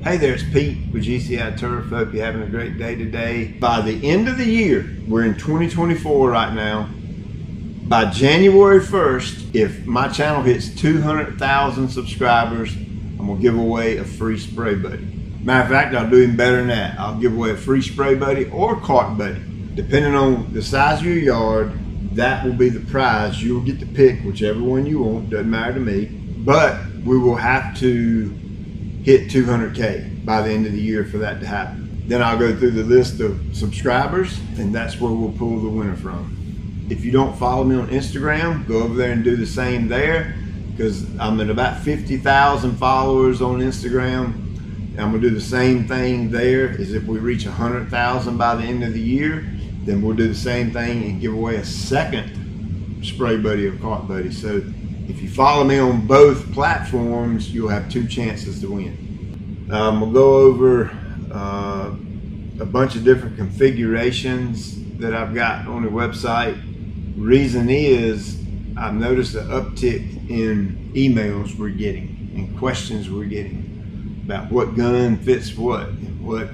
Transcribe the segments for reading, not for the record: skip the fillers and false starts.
Hey there, it's Pete with GCI Turf. Hope you're having a great day today. By the end of the year, we're in 2024 right now. By January 1st, if my channel hits 200,000 subscribers, I'm gonna give away a free spray buddy. Matter of fact, I'll do even better than that. I'll give away a free spray buddy or cart buddy. Depending on the size of your yard, that will be the prize. You'll get to pick whichever one you want, doesn't matter to me. But we will have to hit 200K by the end of the year for that to happen. Then I'll go through the list of subscribers, and that's where we'll pull the winner from. If you don't follow me on Instagram, go over there and do the same there, because I'm at about 50,000 followers on Instagram. And I'm gonna do the same thing there. Is if we reach 100,000 by the end of the year, then we'll do the same thing and give away a second spray buddy or cart buddy. So if you follow me on both platforms, you'll have two chances to win. We'll go over a bunch of different configurations that I've got on the website. Reason is I've noticed an uptick in emails we're getting and questions we're getting about what gun fits what and what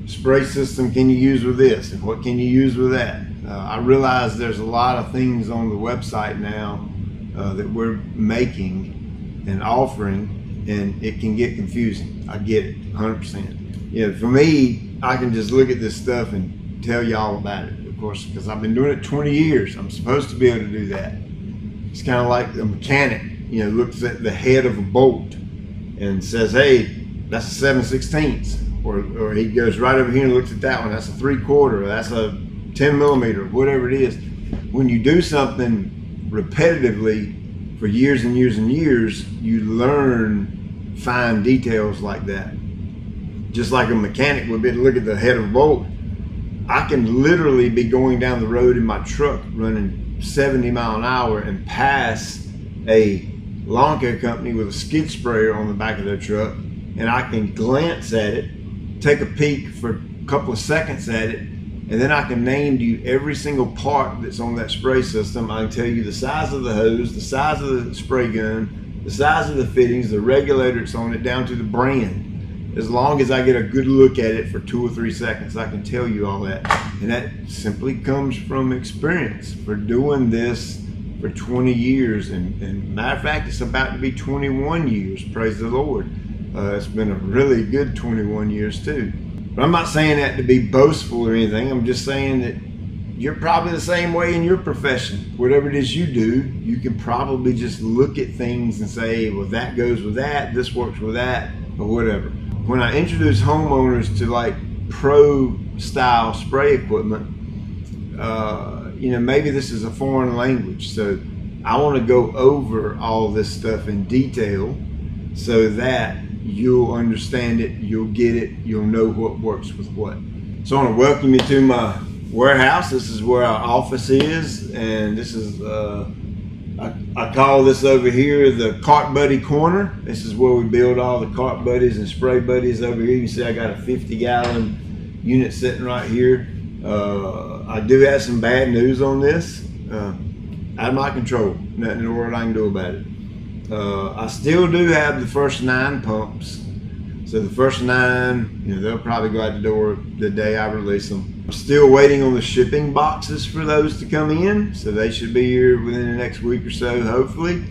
spray system can you use with this and what can you use with that. I realize there's a lot of things on the website now that we're making and offering, and it can get confusing. I get it 100%. Yeah, for me, I can just look at this stuff and tell you all about it, of course, because I've been doing it 20 years. I'm supposed to be able to do that. It's kind of like a mechanic, looks at the head of a bolt and says, hey, that's a 7/16, or he goes right over here and looks at that one, that's a 3/4, that's a 10 millimeter, whatever it is. When you do something repetitively for years and years and years, you learn fine details like that. Just like a mechanic would be to look at the head of a bolt. I can literally be going down the road in my truck running 70 miles an hour and pass a lawn care company with a skid sprayer on the back of their truck, and I can glance at it, take a peek for a couple of seconds at it, and then I can name to you every single part that's on that spray system. I can tell you the size of the hose, the size of the spray gun, the size of the fittings, the regulator that's on it, down to the brand. As long as I get a good look at it for 2 or 3 seconds, I can tell you all that. And that simply comes from experience for doing this for 20 years. And matter of fact, it's about to be 21 years, praise the Lord. It's been a really good 21 years too. But I'm not saying that to be boastful or anything. I'm just saying that you're probably the same way in your profession. Whatever it is you do, you can probably just look at things and say, well, that goes with that, this works with that, or whatever. When I introduce homeowners to like pro style spray equipment, maybe this is a foreign language. So I want to go over all this stuff in detail so that you'll understand it, you'll get it, you'll know what works with what. So I want to welcome you to my warehouse. This is where our office is, and this is, I call this over here the Cart Buddy Corner. This is where we build all the cart buddies and spray buddies over here. You can see I got a 50-gallon unit sitting right here. I do have some bad news on this. Out of my control, nothing in the world I can do about it. I still do have the first 9 pumps. So the first 9, they'll probably go out the door the day I release them. I'm still waiting on the shipping boxes for those to come in. So they should be here within the next week or so, hopefully.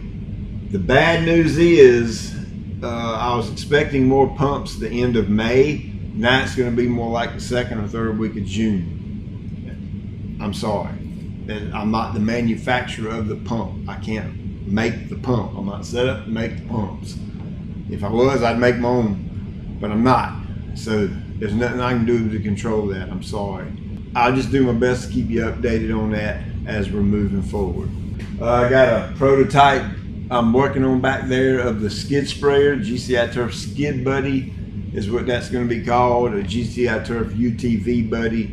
The bad news is I was expecting more pumps at the end of May. Now it's going to be more like the 2nd or 3rd week of June. I'm sorry. And I'm not the manufacturer of the pump. I can't make the pump. I'm not set up to make the pumps. If I was, I'd make my own, but I'm not. So there's nothing I can do to control that. I'm sorry. I'll just do my best to keep you updated on that as we're moving forward. I got a prototype I'm working on back there of the skid sprayer. GCI Turf Skid Buddy is what that's going to be called. A GCI Turf UTV Buddy.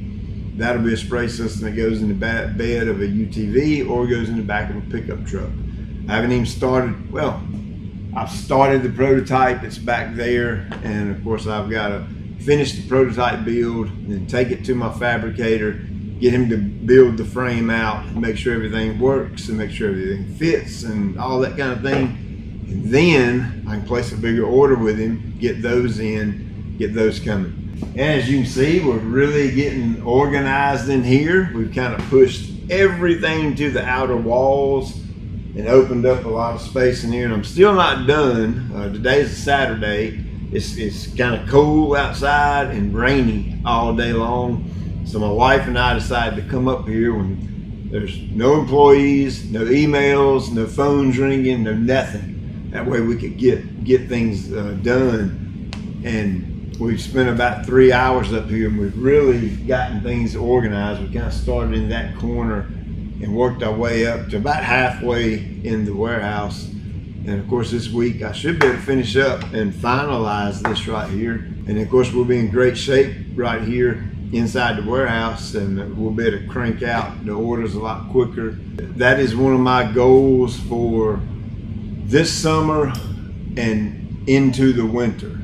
That'll be a spray system that goes in the bed of a UTV or goes in the back of a pickup truck. I haven't even started, well, I've started the prototype, it's back there, and of course I've got to finish the prototype build and then take it to my fabricator, get him to build the frame out, make sure everything works and make sure everything fits and all that kind of thing. And then I can place a bigger order with him, get those in, get those coming. And as you can see, we're really getting organized in here. We've kind of pushed everything to the outer walls and opened up a lot of space in here. And I'm still not done. Today's a Saturday. It's kind of cool outside and rainy all day long. So my wife and I decided to come up here when there's no employees, no emails, no phones ringing, no nothing. That way we could get things done. And we've spent about 3 hours up here, and we've really gotten things organized. We kind of started in that corner and worked our way up to about halfway in the warehouse. And of course this week I should be able to finish up and finalize this right here. And of course we'll be in great shape right here inside the warehouse, and we'll be able to crank out the orders a lot quicker. That is one of my goals for this summer and into the winter.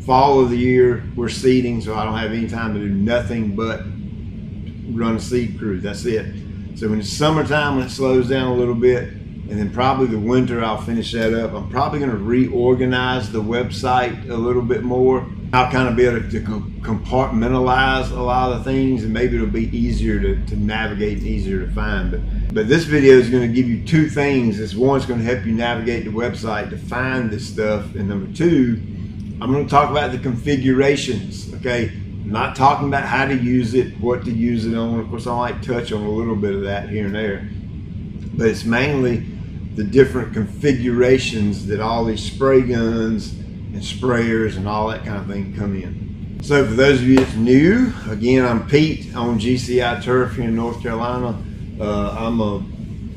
Fall of the year, we're seeding, so I don't have any time to do nothing but run a seed crew. That's it. So when it's summertime, when it slows down a little bit, and then probably the winter, I'll finish that up. I'm probably going to reorganize the website a little bit more. I'll kind of be able to compartmentalize a lot of things, and maybe it'll be easier to navigate, easier to find. But this video is going to give you two things. It's one, it's going to help you navigate the website to find this stuff, and number two, I'm going to talk about the configurations. Okay, I'm not talking about how to use it, what to use it on. Of course, I might touch on a little bit of that here and there, but it's mainly the different configurations that all these spray guns and sprayers and all that kind of thing come in. So for those of you that's new, again, I'm Pete on GCI Turf here in North Carolina. I'm a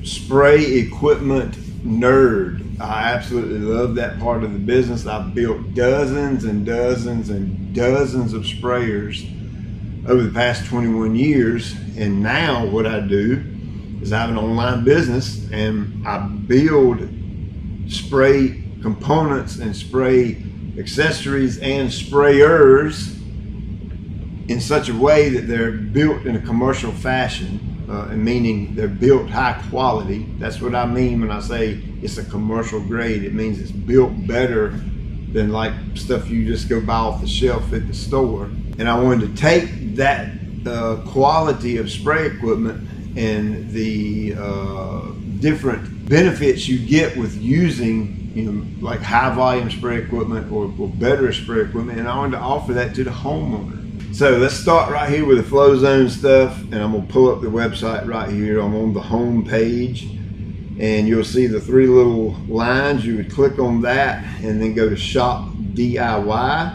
spray equipment nerd. I absolutely love that part of the business. I've built dozens and dozens and dozens of sprayers over the past 21 years. And now what I do is I have an online business, and I build spray components and spray accessories and sprayers in such a way that they're built in a commercial fashion, and meaning they're built high quality. That's what I mean when I say it's a commercial grade. It means it's built better than like stuff you just go buy off the shelf at the store. And I wanted to take that quality of spray equipment and the different benefits you get with using, you know, like high volume spray equipment or better spray equipment, and I wanted to offer that to the homeowner. So let's start right here with the flow zone stuff, and I'm gonna pull up the website right here. I'm on the home page, and you'll see the three little lines. You would click on that and then go to shop DIY,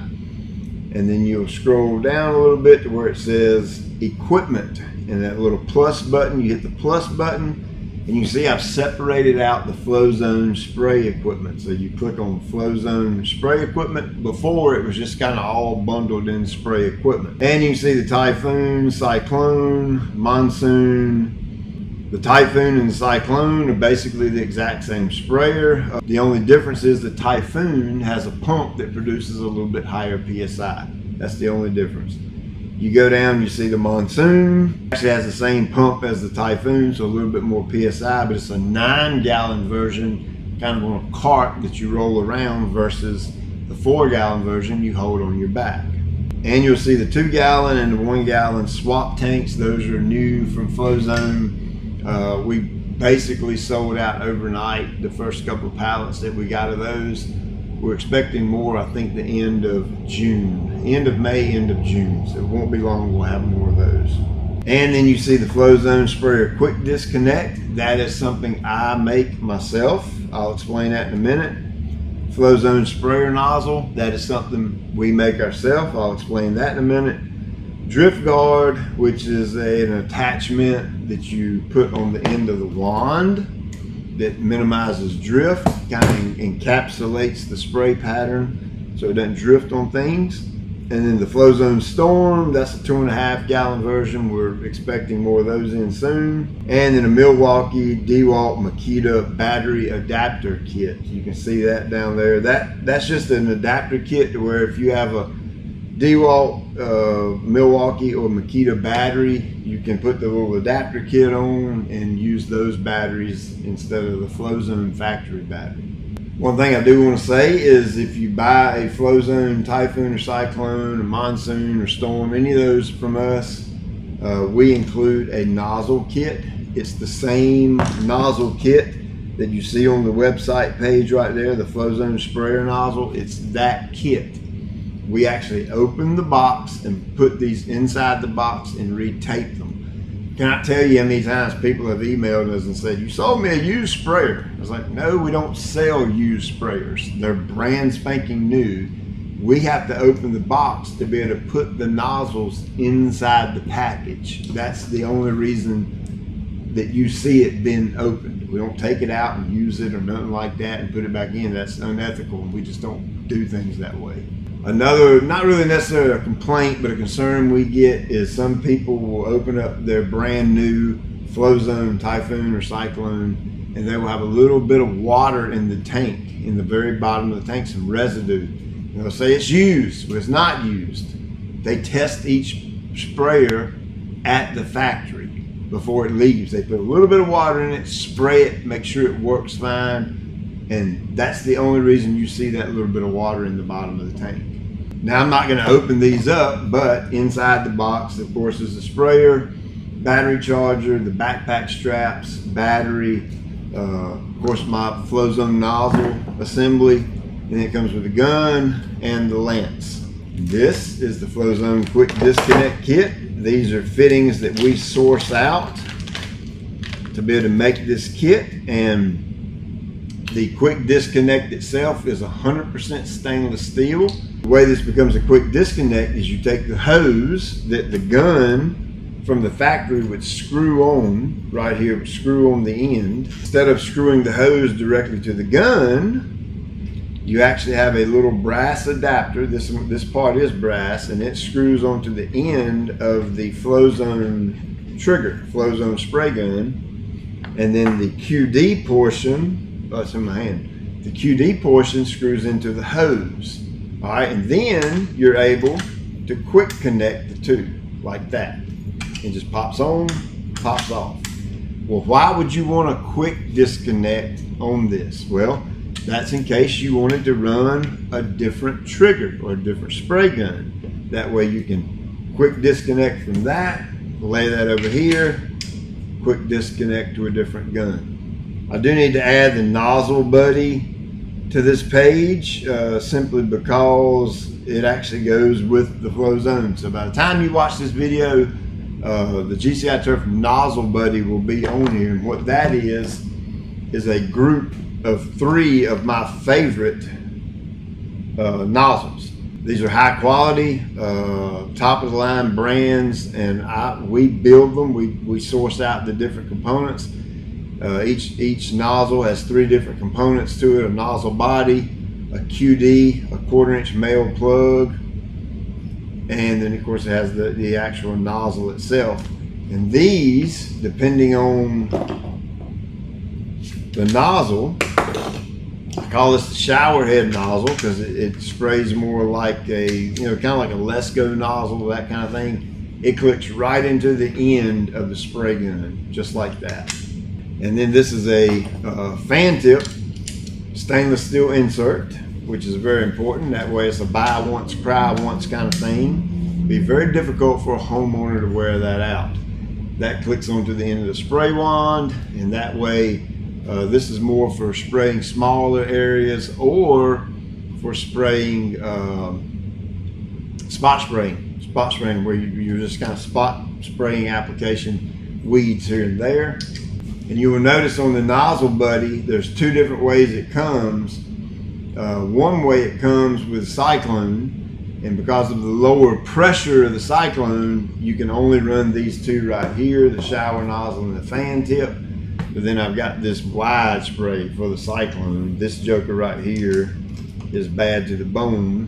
and then you'll scroll down a little bit to where it says equipment, and that little plus button, you hit the plus button, and you see I've separated out the flow zone spray equipment. So you click on flow zone spray equipment. Before, it was just kind of all bundled in spray equipment. And you can see the Typhoon, Cyclone, Monsoon. The Typhoon and the Cyclone are basically the exact same sprayer. The only difference is the Typhoon has a pump that produces a little bit higher PSI. That's the only difference. You go down, you see the Monsoon. Actually has the same pump as the Typhoon, so a little bit more PSI, but it's a 9-gallon version, kind of on a cart that you roll around, versus the 4-gallon version you hold on your back. And you'll see the 2-gallon and the 1-gallon swap tanks. Those are new from Flow Zone. We basically sold out overnight the first couple of pallets that we got of those. We're expecting more, I think, the end of June, end of May, end of June. So it won't be long, we'll have more of those. And then you see the Flow Zone sprayer quick disconnect. That is something I make myself. I'll explain that in a minute. Flow Zone sprayer nozzle, that is something we make ourselves. I'll explain that in a minute. Drift guard, which is an attachment that you put on the end of the wand that minimizes drift, kind of encapsulates the spray pattern so it doesn't drift on things. And then the Flow Zone Storm, that's a 2.5-gallon version. We're expecting more of those in soon. And then a Milwaukee DeWalt Makita battery adapter kit. You can see that down there. That's just an adapter kit to where if you have a DeWalt, Milwaukee or Makita battery, you can put the little adapter kit on and use those batteries instead of the Flow Zone factory battery. One thing I do want to say is if you buy a flow zone, typhoon or cyclone, or monsoon or storm, any of those from us, we include a nozzle kit. It's the same nozzle kit that you see on the website page right there, the flow zone sprayer nozzle. It's that kit. We actually open the box and put these inside the box and retape them. Cannot tell you how many times people have emailed us and said, you sold me a used sprayer. I was like, no, we don't sell used sprayers. They're brand spanking new. We have to open the box to be able to put the nozzles inside the package. That's the only reason that you see it being opened. We don't take it out and use it or nothing like that and put it back in. That's unethical. We just don't do things that way. Another, not really necessarily a complaint, but a concern we get is some people will open up their brand new flow zone, typhoon or cyclone, and they will have a little bit of water in the tank, in the very bottom of the tank, some residue. And they'll say it's used, but it's not used. They test each sprayer at the factory before it leaves. They put a little bit of water in it, spray it, make sure it works fine, and that's the only reason you see that little bit of water in the bottom of the tank. Now, I'm not going to open these up, but inside the box, of course, is the sprayer, battery charger, the backpack straps, battery, of course, my flow zone nozzle assembly, and it comes with a gun and the lance. This is the flow zone quick disconnect kit. These are fittings that we source out to be able to make this kit, and the quick disconnect itself is 100% stainless steel. The way this becomes a quick disconnect is you take the hose that the gun from the factory would screw on right here, would screw on the end. Instead of screwing the hose directly to the gun, you actually have a little brass adapter. This part is brass, and it screws onto the end of the flow zone trigger, flow zone spray gun. And then the QD portion, oh, it's in my hand. The QD portion screws into the hose. All right, and then you're able to quick connect the two like that. It just pops on, pops off. Well, why would you want a quick disconnect on this? Well, that's in case you wanted to run a different trigger or a different spray gun. That way you can quick disconnect from that, lay that over here, quick disconnect to a different gun. I do need to add the nozzle buddy to this page simply because it actually goes with the flow zone. So by the time you watch this video, the GCI Turf nozzle buddy will be on here. And what that is a group of 3 of my favorite nozzles. These are high quality, top of the line brands, and we build them. We source out the different components. Each nozzle has 3 different components to it: a nozzle body, a QD, a 1/4-inch male plug, and then of course it has the actual nozzle itself. And these, depending on the nozzle, I call this the shower head nozzle because it sprays more like a, kind of like a Lesco nozzle, that kind of thing. It clicks right into the end of the spray gun, just like that. And then this is a fan tip stainless steel insert, which is very important. That way it's a buy once, cry once kind of thing. It'd be very difficult for a homeowner to wear that out. That clicks onto the end of the spray wand, and that way this is more for spraying smaller areas or for spraying spot spraying where you're just kind of spot spraying application, weeds here and there. And you will notice on the nozzle buddy, there's 2 different ways it comes. One way it comes with cyclone, and because of the lower pressure of the cyclone, you can only run these 2 right here, the shower nozzle and the fan tip. But then I've got this wide spray for the cyclone. This joker right here is bad to the bone,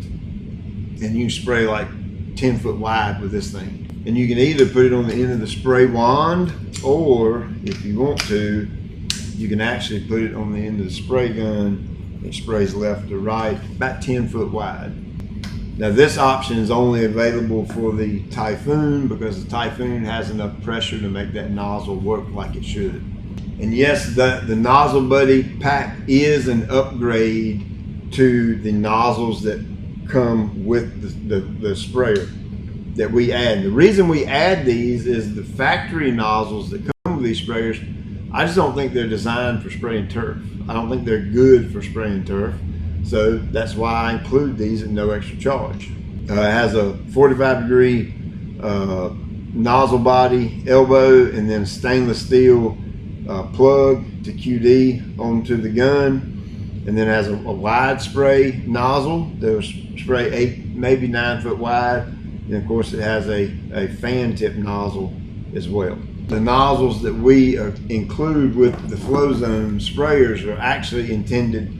and you can spray like 10 foot wide with this thing. And you can either put it on the end of the spray wand, or if you want to, you can actually put it on the end of the spray gun. It sprays left to right, about 10 foot wide. Now this option is only available for the Typhoon because the Typhoon has enough pressure to make that nozzle work like it should. And yes, the Nozzle Buddy pack is an upgrade to the nozzles that come with the sprayer that we add. The reason we add these is the factory nozzles that come with these sprayers, I just don't think they're designed for spraying turf. I don't think they're good for spraying turf. So that's why I include these at no extra charge. It has a 45-degree nozzle body elbow, and then stainless steel plug to QD onto the gun, and then has a wide spray nozzle that will spray 8, maybe 9 foot wide, and of course it has a fan tip nozzle as well. The nozzles that we include with the Flow Zone sprayers are actually intended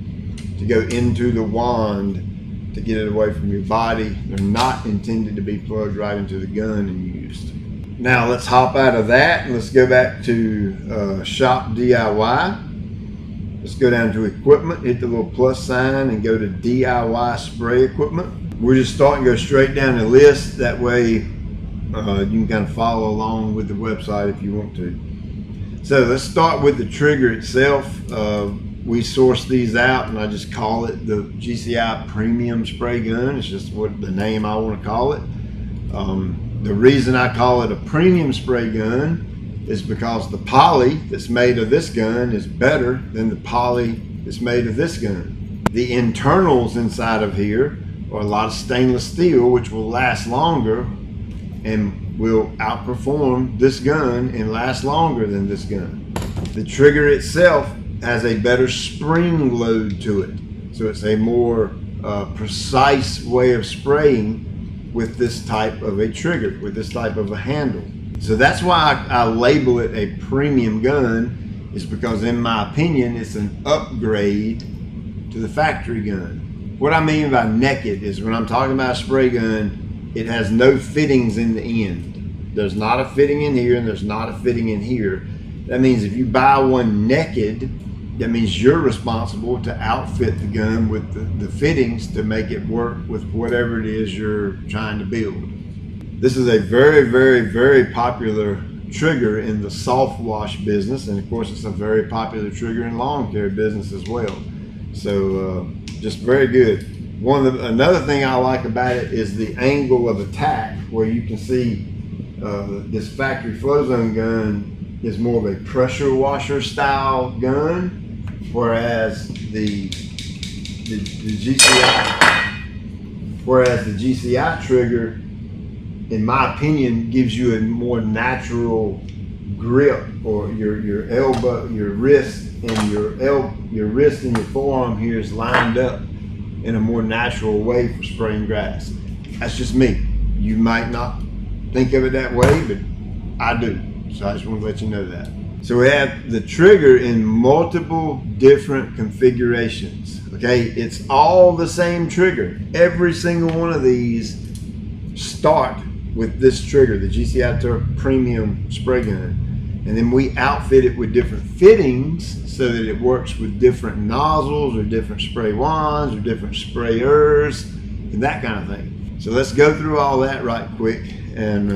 to go into the wand to get it away from your body. They're not intended to be plugged right into the gun and used. Now let's hop out of that and let's go back to Shop DIY. Let's go down to equipment, hit the little plus sign and go to DIY spray equipment. We're just starting to go straight down the list. That way you can kind of follow along with the website if you want to. So let's start with the trigger itself. We source these out and I just call it the GCI Premium Spray Gun. It's just what the name I want to call it. The reason I call it a premium spray gun is because the poly that's made of this gun is better than the poly that's made of this gun. The internals inside of here are a lot of stainless steel, which will last longer and will outperform this gun and last longer than this gun. The trigger itself has a better spring load to it, so it's a more precise way of spraying with this type of a trigger, with this type of a handle. So that's why I label it a premium gun, is because in my opinion it's an upgrade to the factory gun. What I mean by naked is when I'm talking about a spray gun, it has no fittings in the end. There's not a fitting in here and there's not a fitting in here. That means if you buy one naked, that means you're responsible to outfit the gun with the fittings to make it work with whatever it is you're trying to build. This is a very, very, very popular trigger in the soft wash business, and of course it's a very popular trigger in lawn care business as well. So just very good. Another thing I like about it is the angle of attack, where you can see this factory Flow Zone gun is more of a pressure washer style gun, whereas the GCI trigger, in my opinion, gives you a more natural grip, or your elbow, your wrist, and your wrist and your forearm here is lined up in a more natural way for spraying grass. That's just me. You might not think of it that way, but I do. So I just want to let you know that. So we have the trigger in multiple different configurations. Okay, it's all the same trigger. Every single one of these start with this trigger, the GCI Turf Premium Spray Gun. And then we outfit it with different fittings so that it works with different nozzles or different spray wands or different sprayers and that kind of thing. So let's go through all that right quick and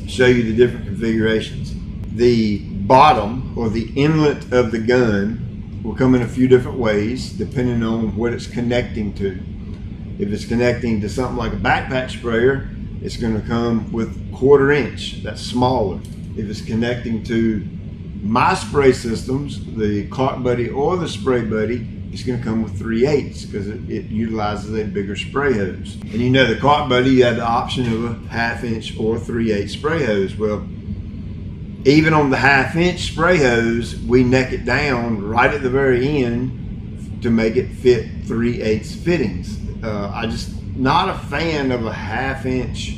show you the different configurations. The bottom, or the inlet of the gun, will come in a few different ways depending on what it's connecting to. If it's connecting to something like a backpack sprayer, it's going to come with 1/4 inch. That's smaller. If it's connecting to my spray systems, the Cart Buddy or the Spray Buddy, it's going to come with 3/8 because it utilizes a bigger spray hose. And you know, the Cart Buddy, you have the option of a 1/2 inch or 3/8 spray hose. Well, even on the 1/2 inch spray hose, we neck it down right at the very end to make it fit 3/8 fittings. I just not a fan of a 1/2 inch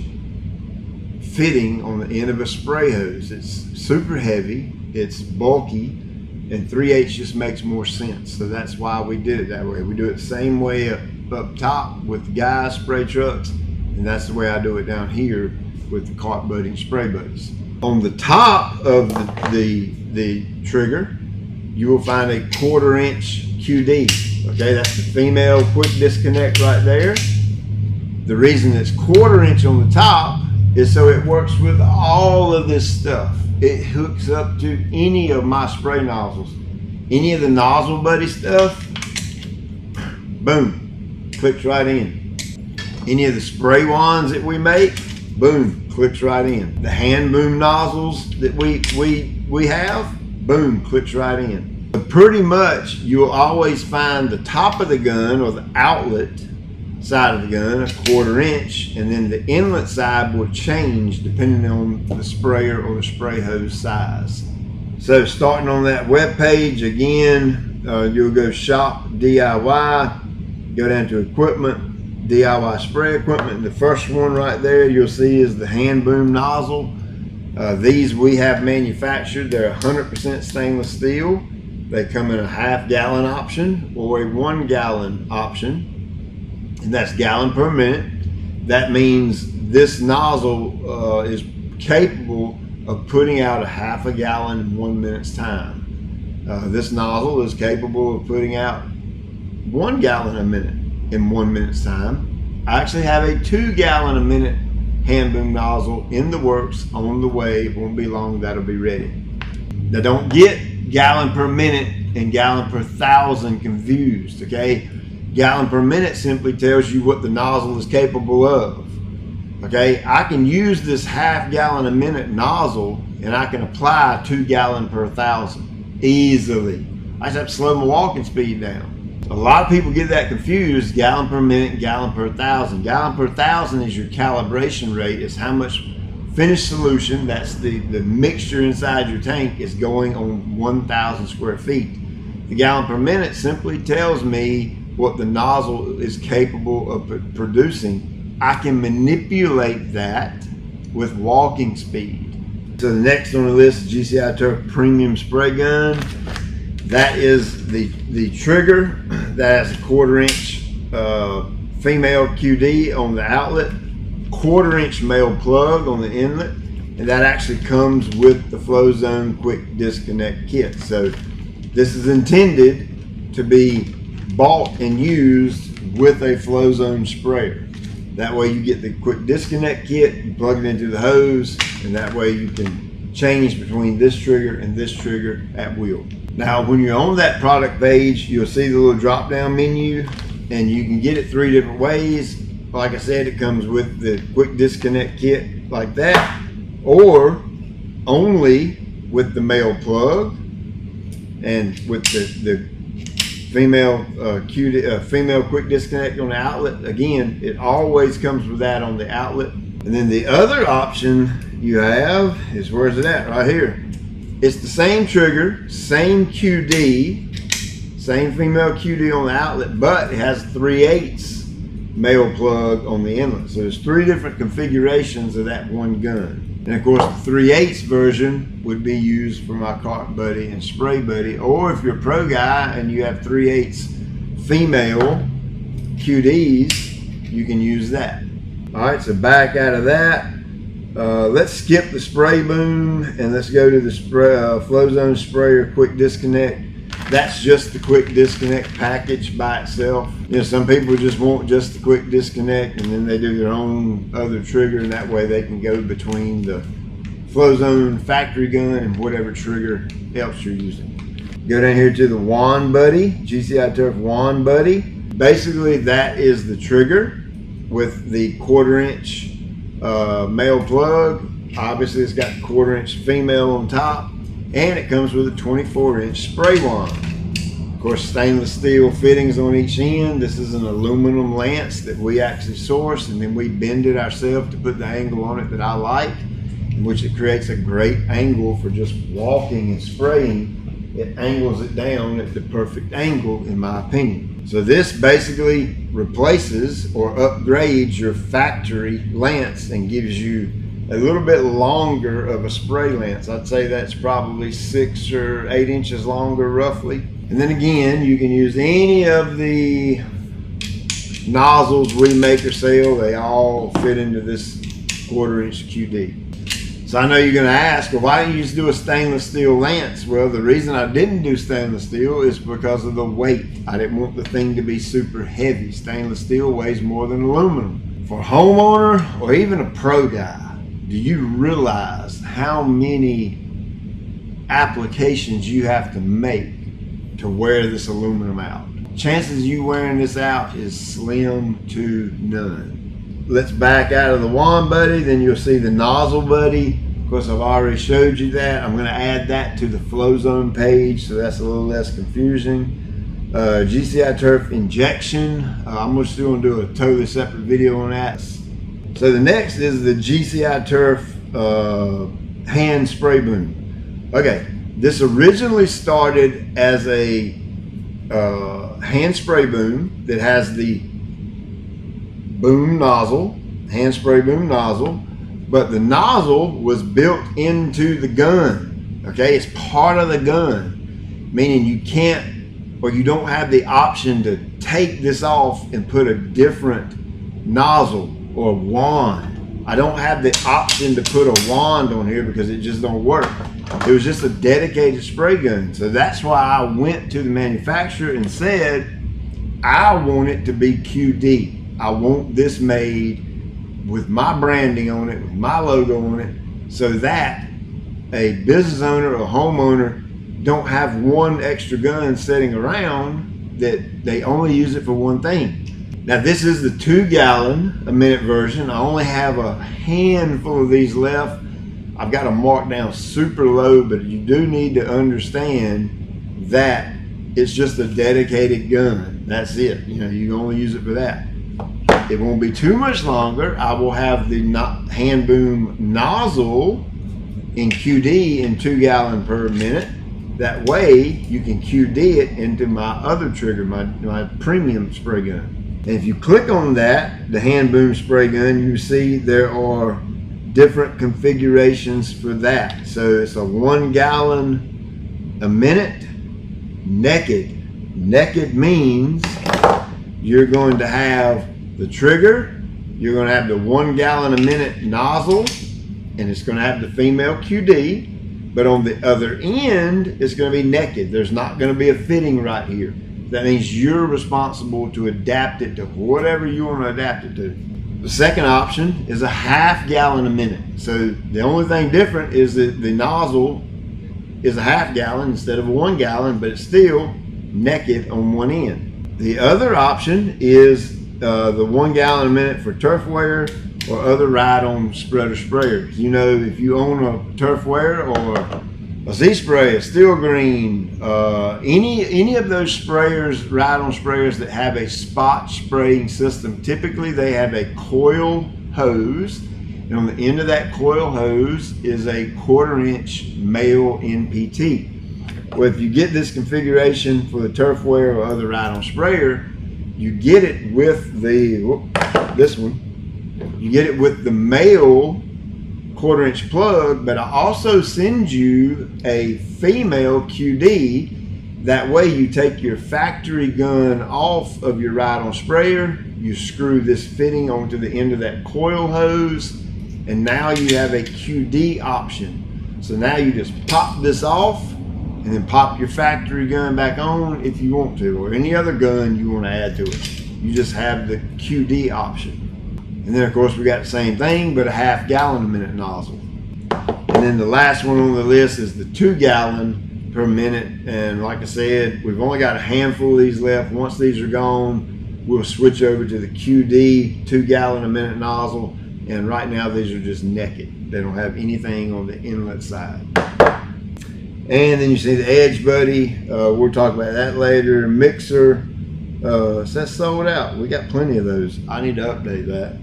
fitting on the end of a spray hose. It's super heavy, it's bulky, and 3/8 just makes more sense. So that's why we did it that way. We do it the same way up top with guys spray trucks, and that's the way I do it down here with the Cart Buddy and Spray Buddies. On the top of the trigger, you will find a 1/4 inch QD. Okay, that's the female quick disconnect right there. The reason it's 1/4 inch on the top is so it works with all of this stuff. it hooks up to any of my spray nozzles. Any of the Nozzle Buddy stuff, boom, clicks right in. Any of the spray wands that we make, boom, clicks right in. The hand boom nozzles that we have, boom, clicks right in. But pretty much you'll always find the top of the gun or the outlet side of the gun, 1/4 inch, and then the inlet side will change depending on the sprayer or the spray hose size. So starting on that web page again, you'll go shop DIY, go down to equipment, DIY spray equipment, and the first one right there you'll see is the hand boom nozzle. These we have manufactured. They're 100% stainless steel. They come in a 1/2 gallon option or a 1 gallon option. And that's gallon per minute. That means this nozzle is capable of putting out a 1/2 gallon in 1 minute's time. This nozzle is capable of putting out 1 gallon a minute in 1 minute's time. I actually have a 2 gallon a minute hand boom nozzle in the works, on the way. It won't be long, that'll be ready. Now don't get gallon per minute and gallon per thousand confused, okay? Gallon per minute simply tells you what the nozzle is capable of. Okay, I can use this 1/2 gallon a minute nozzle and I can apply 2 gallon per thousand easily. I just have to slow my walking speed down. A lot of people get that confused, gallon per minute, gallon per thousand. Gallon per thousand is your calibration rate, is how much finished solution, that's the mixture inside your tank, is going on 1,000 square feet. The gallon per minute simply tells me what the nozzle is capable of producing. I can manipulate that with walking speed. So the next on the list is GCI Turf Premium Spray Gun. That is the trigger that has a 1/4 inch female QD on the outlet, 1/4 inch male plug on the inlet, and that actually comes with the Flow Zone Quick Disconnect Kit. So this is intended to be bought and used with a Flow Zone sprayer. That way you get the quick disconnect kit, you plug it into the hose, and that way you can change between this trigger and this trigger at will. Now when you're on that product page, you'll see the little drop down menu, and you can get it 3 different ways. Like I said, it comes with the quick disconnect kit like that, or only with the male plug and with the female female quick disconnect on the outlet. Again, it always comes with that on the outlet. And then the other option you have is, where's it at? Right here. It's the same trigger, same QD, same female QD on the outlet, but it has 3/8 male plug on the inlet. So there's 3 different configurations of that one gun. And of course, the 3/8 version would be used for my Cart Buddy and Spray Buddy, or if you're a pro guy and you have 3/8 female QDs, you can use that. All right, so back out of that, let's skip the spray boom and let's go to the Flow Zone Sprayer Quick Disconnect. That's just the quick disconnect package by itself. You know, some people just want just the quick disconnect, and then they do their own other trigger, and that way they can go between the Flow Zone factory gun and whatever trigger else you're using. Go down here to the Wand Buddy, GCI Turf Wand Buddy. Basically, that is the trigger with the 1/4 inch male plug. Obviously, it's got the 1/4 inch female on top, and it comes with a 24 inch spray wand. Of course, stainless steel fittings on each end. This is an aluminum lance that we actually source, and then we bend it ourselves to put the angle on it that I like, in which it creates a great angle for just walking and spraying. It angles it down at the perfect angle, in my opinion. So this basically replaces or upgrades your factory lance and gives you a little bit longer of a spray lance. I'd say that's probably 6 or 8 inches longer roughly. And then again, you can use any of the nozzles we make or sell. They all fit into this 1/4 inch QD. So I know you're gonna ask, well, why didn't you just do a stainless steel lance? Well, the reason I didn't do stainless steel is because of the weight. I didn't want the thing to be super heavy. Stainless steel weighs more than aluminum. For a homeowner or even a pro guy, do you realize how many applications you have to make to wear this aluminum out. Chances of you wearing this out is slim to none. Let's back out of the wand buddy, then you'll see the nozzle buddy. Of course, I've already showed you that. I'm gonna add that to the flow zone page, so that's a little less confusing. GCI turf injection. I'm still gonna do a totally separate video on that. So the next is the GCI turf hand spray boom. Okay, this originally started as a hand spray boom that has the boom nozzle, hand spray boom nozzle, but the nozzle was built into the gun. Okay, it's part of the gun, meaning you can't, or you don't have the option to take this off and put a different nozzle or wand. I don't have the option to put a wand on here because it just don't work. It was just a dedicated spray gun. So that's why I went to the manufacturer and said, I want it to be QD. I want this made with my branding on it, with my logo on it, so that a business owner or homeowner don't have one extra gun sitting around that they only use it for one thing. Now this is the 2 gallon a minute version. I only have a handful of these left. I've got them marked down super low, but you do need to understand that it's just a dedicated gun. That's it. You know, you can only use it for that. It won't be too much longer. I will have the hand boom nozzle in QD in 2 gallon per minute. That way you can QD it into my other trigger, my premium spray gun. And if you click on that, the hand boom spray gun, you see there are different configurations for that. So it's a 1 gallon a minute naked. Naked means you're going to have the trigger, you're going to have the 1 gallon a minute nozzle, and it's going to have the female QD. But on the other end, it's going to be naked. There's not going to be a fitting right here. That means you're responsible to adapt it to whatever you want to adapt it to. The second option is a 1/2 gallon a minute. So the only thing different is that the nozzle is a 1/2 gallon instead of a 1 gallon, but it's still naked on one end. The other option is the 1 gallon a minute for turf wear or other ride-on spreader sprayers. You know, if you own a turf wear or a Z-Spray, a Steel Green, any of those sprayers, ride-on sprayers that have a spot spraying system, typically they have a coil hose, and on the end of that coil hose is a 1/4 inch male NPT. Well, if you get this configuration for the turf wear or other ride-on sprayer, you get it with the, this one, you get it with the male 1/4 inch plug, but I also send you a female QD. That way you take your factory gun off of your ride-on sprayer, you screw this fitting onto the end of that coil hose, and now you have a QD option. So now you just pop this off and then pop your factory gun back on if you want to, or any other gun you want to add to it. You just have the QD option. And then of course we got the same thing, but a 1/2 gallon a minute nozzle. And then the last one on the list is the 2 gallon per minute. And like I said, we've only got a handful of these left. Once these are gone, we'll switch over to the QD 2 gallon a minute nozzle. And right now these are just naked. They don't have anything on the inlet side. And then you see the Edge Buddy. We'll talk about that later. Mixer. So that's sold out. We got plenty of those. I need to update that.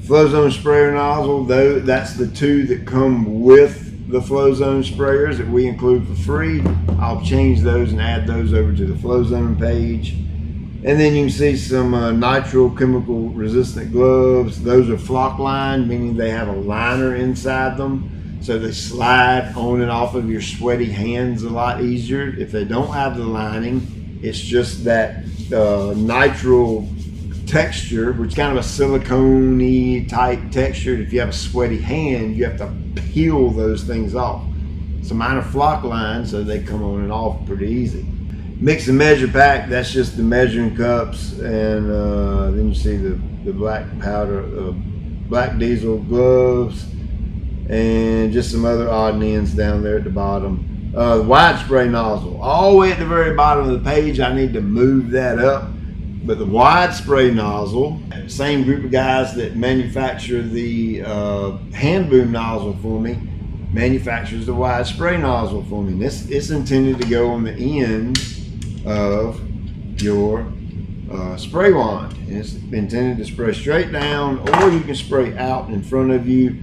Flow Zone sprayer nozzle, though, that's the 2 that come with the Flow Zone sprayers that we include for free. I'll change those and add those over to the Flow Zone page. And then you can see some nitro chemical resistant gloves. Those are flock lined, meaning they have a liner inside them, so they slide on and off of your sweaty hands a lot easier. If they don't have the lining, it's just that nitro texture, which is kind of a silicone-y type texture. If you have a sweaty hand, you have to peel those things off. So mine are flock lined, so they come on and off pretty easy. Mix and measure pack, that's just the measuring cups, and then you see the black powder, black diesel gloves, and just some other odd and ends down there at the bottom. The wide spray nozzle, all the way at the very bottom of the page. I need to move that up. But the wide spray nozzle, same group of guys that manufacture the hand boom nozzle for me, manufactures the wide spray nozzle for me. This it's intended to go on the end of your spray wand. And it's intended to spray straight down, or you can spray out in front of you.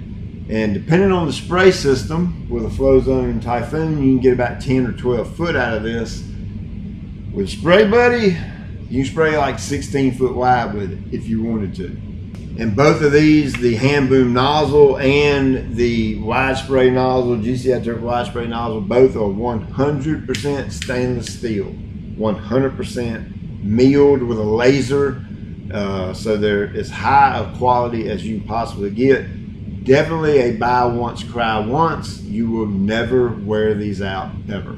And depending on the spray system, with a flow zone and typhoon, you can get about 10 or 12 foot out of this. With Spray Buddy, you can spray like 16 foot wide with it if you wanted to. And both of these, the hand boom nozzle and the wide spray nozzle, GCI Turf wide spray nozzle, both are 100% stainless steel, 100% milled with a laser. So they're as high of quality as you can possibly get. Definitely a buy once, cry once. You will never wear these out, ever.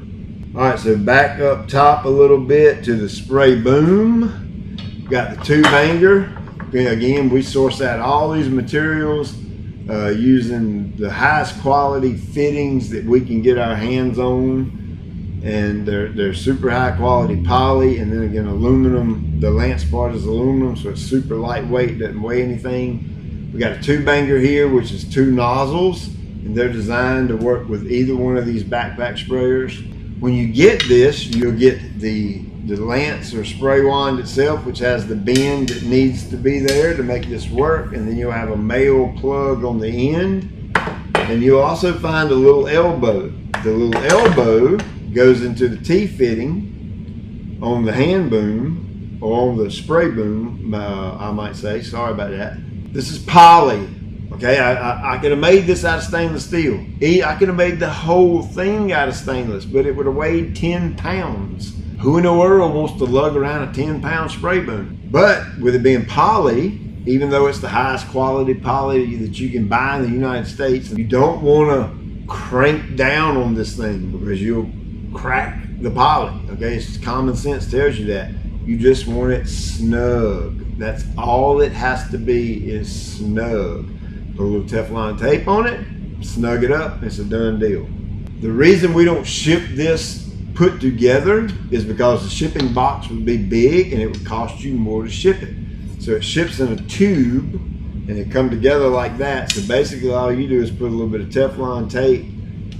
All right, so back up top a little bit to the spray boom. Got the tube hanger. Again, we source out all these materials using the highest quality fittings that we can get our hands on. And they're super high quality poly, and then again aluminum. The lance part is aluminum, so it's super lightweight, doesn't weigh anything. We got a tube hanger here, which is 2 nozzles, and they're designed to work with either one of these backpack sprayers. When you get this, you'll get the lance or spray wand itself, which has the bend that needs to be there to make this work, and then you'll have a male plug on the end, and you'll also find a little elbow. The little elbow goes into the T-fitting on the hand boom, or on the spray boom, I might say. Sorry about that. This is poly, okay? I could have made this out of stainless steel. I could have made the whole thing out of stainless, but it would have weighed 10 pounds. Who in the world wants to lug around a 10-pound spray boom? But with it being poly, even though it's the highest quality poly that you can buy in the United States, you don't want to crank down on this thing because you'll crack the poly, okay? It's common sense tells you that. You just want it snug. That's all it has to be, is snug. Put a little Teflon tape on it, snug it up, it's a done deal. The reason we don't ship this put together is because the shipping box would be big and it would cost you more to ship it. So it ships in a tube and it come together like that. So basically all you do is put a little bit of Teflon tape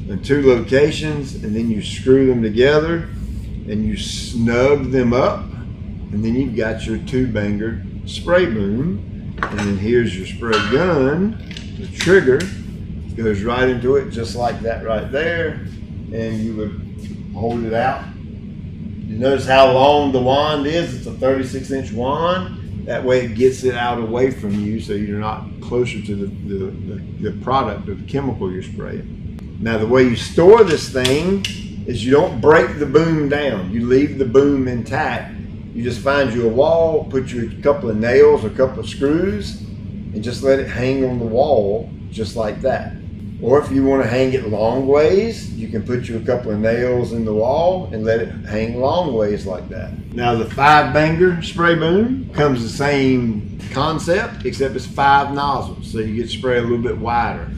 in 2 locations, and then you screw them together and you snug them up. And then you've got your tube hanger spray boom, and then here's your spray gun. The trigger goes right into it, just like that right there, and you would hold it out. You notice how long the wand is? It's a 36-inch wand. That way it gets it out away from you, so you're not closer to the product or the chemical you're spraying. Now the way you store this thing is you don't break the boom down. You leave the boom intact. You just find you a wall, put you a couple of nails or a couple of screws, and just let it hang on the wall just like that. Or if you want to hang it long ways, you can put you a couple of nails in the wall and let it hang long ways like that. Now the 5-banger spray boom comes the same concept, except it's 5 nozzles, so you get to spray a little bit wider.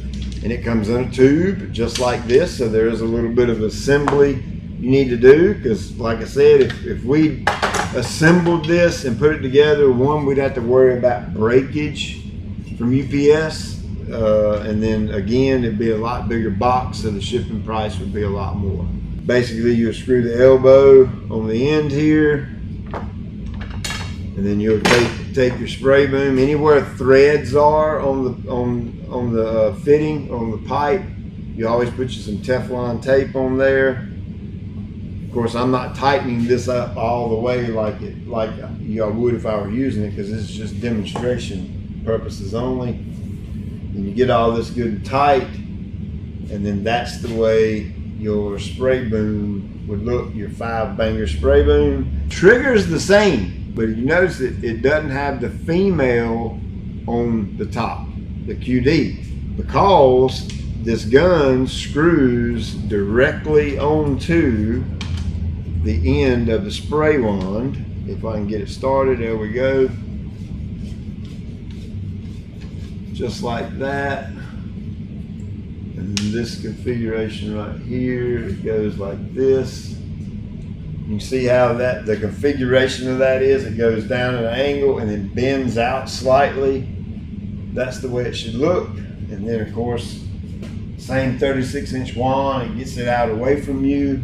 And it comes in a tube just like this, so there is a little bit of assembly you need to do, because like I said, if we assembled this and put it together, one, we'd have to worry about breakage from UPS, and then again it'd be a lot bigger box, so the shipping price would be a lot more. Basically you screw the elbow on the end here, and then you'll take your spray boom anywhere threads are on the fitting on the pipe. You always put you some Teflon tape on there. Of course, I'm not tightening this up all the way like y'all would if I were using it, because this is just demonstration purposes only. And you get all this good and tight, and then that's the way your spray boom would look, your 5-banger spray boom. Trigger's the same, but you notice it doesn't have the female on the top, the QD, because this gun screws directly onto the end of the spray wand. If I can get it started, there we go. Just like that. And this configuration right here, it goes like this. You can see how that the configuration of that is. It goes down at an angle and then bends out slightly. That's the way it should look. And then of course, same 36-inch wand, it gets it out away from you.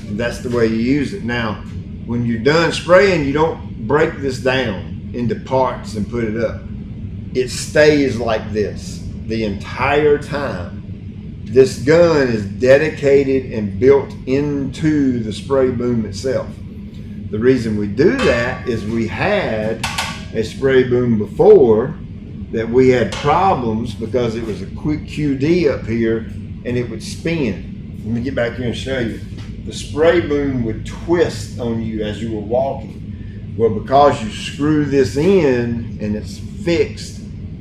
And that's the way you use it. Now, when you're done spraying, you don't break this down into parts and put it up. It stays like this the entire time. This gun is dedicated and built into the spray boom itself. The reason we do that is we had a spray boom before that we had problems because it was a quick QD up here and it would spin. Let me get back here and show you. The spray boom would twist on you as you were walking. Well, because you screw this in and it's fixed,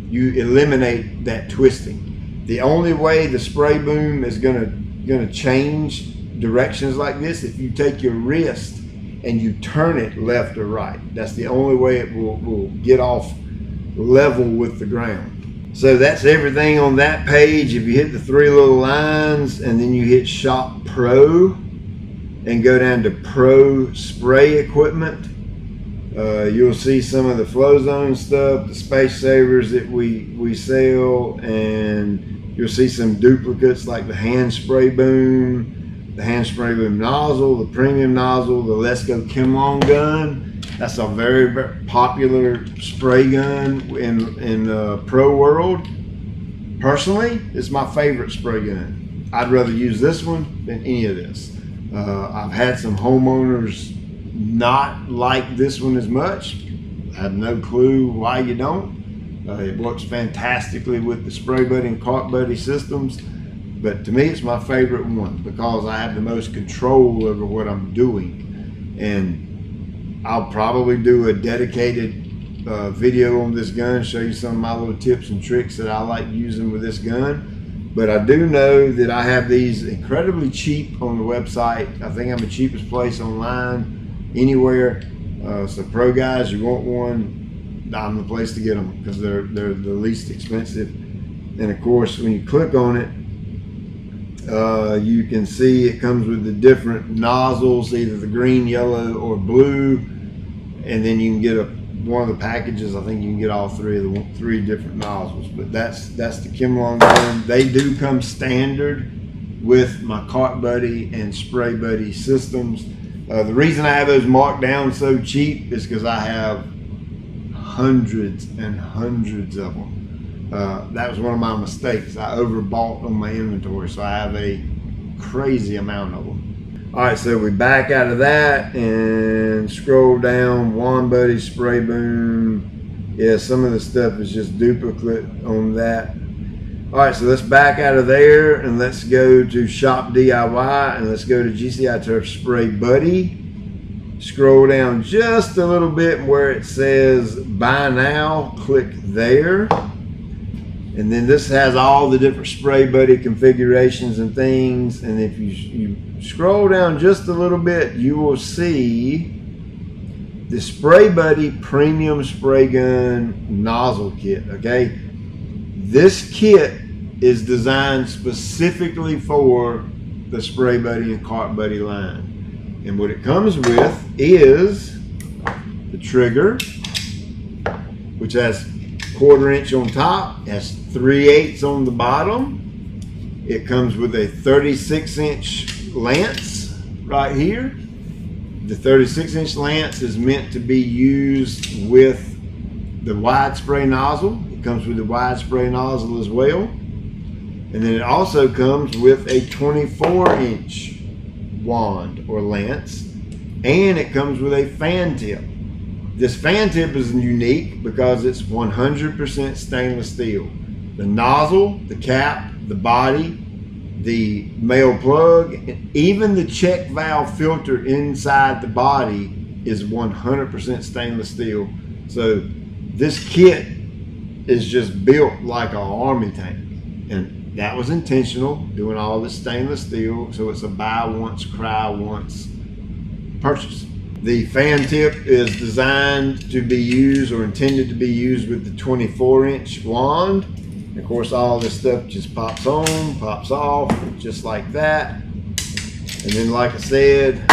you eliminate that twisting. The only way the spray boom is gonna change directions like this if you take your wrist and you turn it left or right. That's the only way it will get off level with the ground. So that's everything on that page. If you hit the three little lines and then you hit Shop Pro and go down to Pro Spray Equipment, you'll see some of the flow zone stuff, the space savers that we sell, and you'll see some duplicates like the hand spray boom, the hand spray boom nozzle, the premium nozzle, the Let's Go Kimlong gun. That's a very, very popular spray gun in pro world. Personally, it's my favorite spray gun. I'd rather use this one than any of this. I've had some homeowners not like this one as much. I have no clue why you don't. It works fantastically with the Spray Buddy and Cart Buddy systems, but to me it's my favorite one because I have the most control over what I'm doing. And I'll probably do a dedicated video on this gun, show you some of my little tips and tricks that I like using with this gun. But I do know that I have these incredibly cheap on the website. I think I'm the cheapest place online anywhere. So pro guys, you want one, I'm the place to get them because they're the least expensive. And of course, when you click on it, you can see it comes with the different nozzles, either the green, yellow, or blue. And then you can get one of the packages. I think you can get all three different nozzles. But that's the Kimlong gun. They do come standard with my Cart Buddy and Spray Buddy systems. The reason I have those marked down so cheap is because I have hundreds and hundreds of them. That was one of my mistakes. I overbought on my inventory, so I have a crazy amount of them. All right, so we back out of that and scroll down. Wand Buddy, Spray Boom. Yeah, some of the stuff is just duplicate on that. All right, so let's back out of there and let's go to Shop DIY and let's go to GCI Turf Spray Buddy. Scroll down just a little bit where it says buy now, click there. And then this has all the different Spray Buddy configurations and things. And if you scroll down just a little bit, you will see the Spray Buddy Premium Spray Gun Nozzle Kit, okay? This kit is designed specifically for the Spray Buddy and Cart Buddy line. And what it comes with is the trigger, which has 1/4 inch on top, has 3/8 on the bottom. It comes with a 36-inch lance right here. The 36-inch lance is meant to be used with the wide spray nozzle. It comes with the wide spray nozzle as well. And then it also comes with a 24-inch wand or lance, and it comes with a fan tip. This fan tip is unique because it's 100% stainless steel. The nozzle, the cap, the body, the male plug, and even the check valve filter inside the body is 100% stainless steel. So this kit is just built like an army tank, and that was intentional, doing all this stainless steel, so it's a buy once, cry once purchase. The fan tip is designed to be used or intended to be used with the 24-inch wand, Of course, all this stuff just pops on, pops off, just like that. And then, like I said,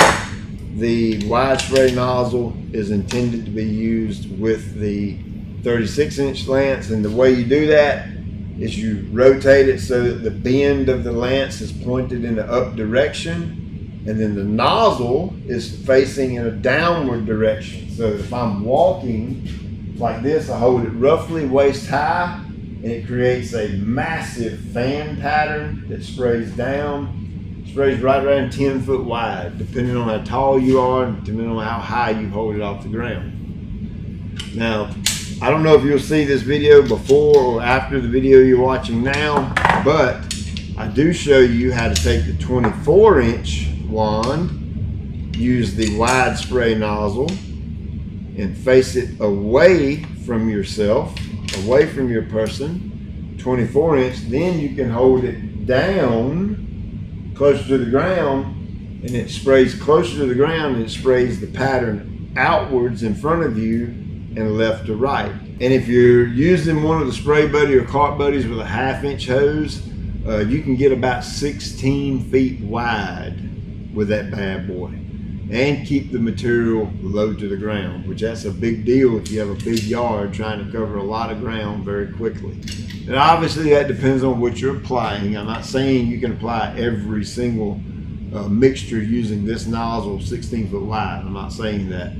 the wide spray nozzle is intended to be used with the 36-inch lance, and the way you do that is you rotate it so that the bend of the lance is pointed in the up direction, and then the nozzle is facing in a downward direction. So if I'm walking like this, I hold it roughly waist high, and it creates a massive fan pattern that sprays down, sprays right around 10 foot wide, depending on how tall you are and depending on how high you hold it off the ground. Now, I don't know if you'll see this video before or after the video you're watching now, but I do show you how to take the 24-inch wand, use the wide spray nozzle, and face it away from yourself, away from your person, 24-inch. Then you can hold it down closer to the ground, and it sprays closer to the ground, and it sprays the pattern outwards in front of you and left to right. And if you're using one of the Spray Buddy or Cart Buddies with a 1/2-inch hose, you can get about 16 feet wide with that bad boy and keep the material low to the ground, which that's a big deal if you have a big yard trying to cover a lot of ground very quickly. And obviously that depends on what you're applying. I'm not saying you can apply every single mixture using this nozzle 16 foot wide. I'm not saying that.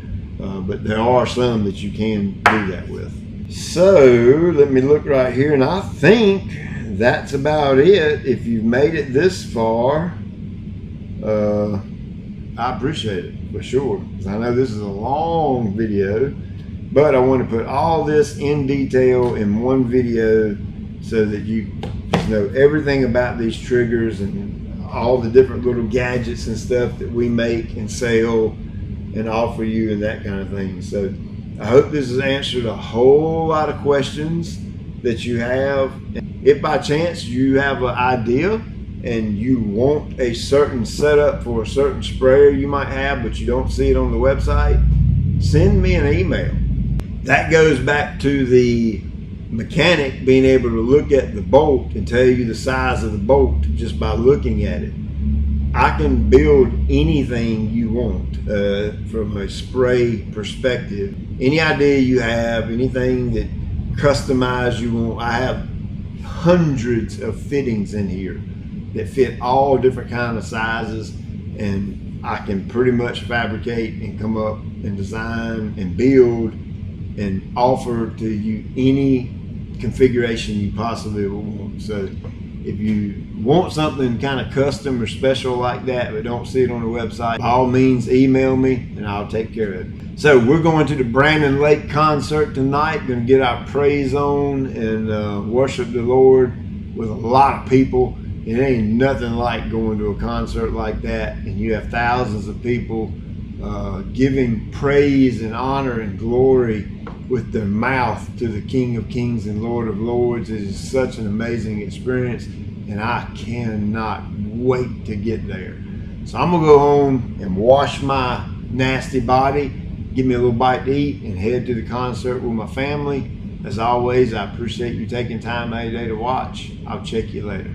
But there are some that you can do that with. So let me look right here, and I think that's about it. If you've made it this far, I appreciate it for sure, because I know this is a long video, but I want to put all this in detail in one video so that you just know everything about these triggers and all the different little gadgets and stuff that we make and sell and offer you and that kind of thing. So I hope this has answered a whole lot of questions that you have. If by chance you have an idea and you want a certain setup for a certain sprayer you might have, but you don't see it on the website, send me an email. That goes back to the mechanic being able to look at the bolt and tell you the size of the bolt just by looking at it. I can build anything you want from a spray perspective. Any idea you have, anything that customized you want. I have hundreds of fittings in here that fit all different kind of sizes, and I can pretty much fabricate and come up and design and build and offer to you any configuration you possibly want. So if you want something kind of custom or special like that but don't see it on the website, by all means email me and I'll take care of it. So we're going to the Brandon Lake concert tonight, going to get our praise on and worship the Lord with a lot of people. It ain't nothing like going to a concert like that and you have thousands of people giving praise and honor and glory with their mouth to the King of Kings and Lord of Lords. It is such an amazing experience, and I cannot wait to get there. So I'm gonna go home and wash my nasty body, give me a little bite to eat, and head to the concert with my family. As always, I appreciate you taking time out of your day to watch. I'll check you later.